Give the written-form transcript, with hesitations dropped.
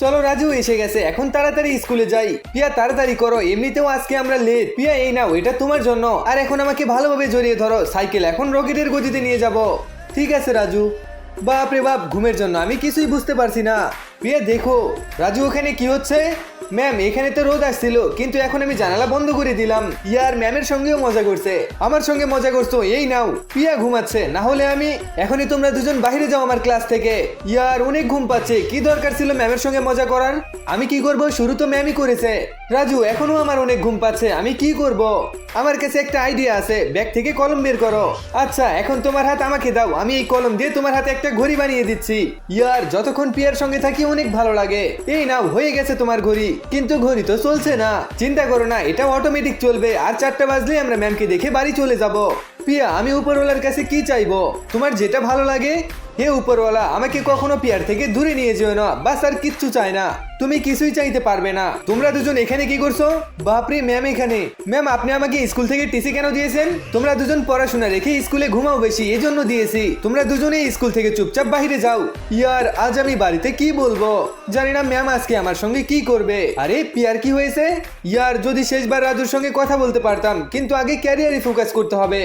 চলো রাজু এসে গেছে, এখন তাড়াতাড়ি স্কুলে যাই। পিয়া তাড়াতাড়ি করো, এমনিতেও আজকে আমরা লেট। পিয়া এই নাও, এটা তোমার জন্য। আর এখন আমাকে ভালোভাবে জড়িয়ে ধরো, সাইকেল এখন রকেটের গতিতে নিয়ে যাব। ঠিক আছে রাজু। বাপ রে বাপ, ঘুমের জন্য আমি কিছুই বুঝতে পারছি না। পিয়া দেখো রাজু, ওখানে কি হচ্ছে? ম্যাম এখানে তো রোদ আসছিল, কিন্তু এখন আমি জানালা বন্ধ করে দিলাম। ইয়ার ম্যামের সঙ্গেও মজা করছে, আমার সঙ্গে মজা করছো। এই নাও, পিয়া ঘুমাচ্ছে, না হলে আমি এখনই তোমরা দুজন বাইরে যাও আমার ক্লাস থেকে। ইয়ার অনেক ঘুম পাচ্ছে, কি দরকার ছিল ম্যামের সঙ্গে মজা করার? আমি কি করব, শুরু তো ম্যামই করেছে। রাজু এখনো আমার অনেক ঘুম পাচ্ছে, আমি কি করব? আমার কাছে একটা আইডিয়া আছে, ব্যাগ থেকে কলম বের করো। আচ্ছা এখন তোমার হাত আমাকে দাও, আমি এই কলম দিয়ে তোমার হাতে একটা ঘড়ি বানিয়ে দিচ্ছি। ইয়ার যতক্ষণ পিয়ার সঙ্গে থাকি অনেক ভালো লাগে। এই নাও, হয়ে গেছে তোমার ঘড়ি। কিন্তু ঘড়ি তো চলছে না। চিন্তা করো না, এটা অটোমেটিক চলবে, আর 4টা বাজলে আমরা ম্যামকে দেখে বাড়ি চলে যাব। পিয়া আমি উপরওয়ালার কাছে কি চাইবো? তোমার যেটা ভালো লাগে। হে উপরওয়ালা, আমাকে কখনো পিয়ার থেকে দূরে নিয়ে যেও না, বাস আর কিচ্ছু চাই না। তুমি কিছুই চাইতে পারবে না। তোমরা দুজন এখানে কি করছো? বাপরে ম্যাম এখানে। ম্যাম আপনি আমাকে স্কুল থেকে টিসি কেন দিয়েছেন? তোমরা দুজন পড়াশোনা রেখে স্কুলে ঘুমাও বেশি, এজন্য দিয়েছি। তোমরা দুজনেই স্কুল থেকে চুপচাপ বাইরে যাও। ইয়ার আজ আমি বাড়িতে কি বলবো জানি না, ম্যাম আজকে আমার সঙ্গে কি করবে। আরে পিয়ার কি হয়েছে? ইয়ার যদি শেষবার রাজুর সঙ্গে কথা বলতে পারতাম, কিন্তু আগে ক্যারিয়ারে ফোকাস করতে হবে।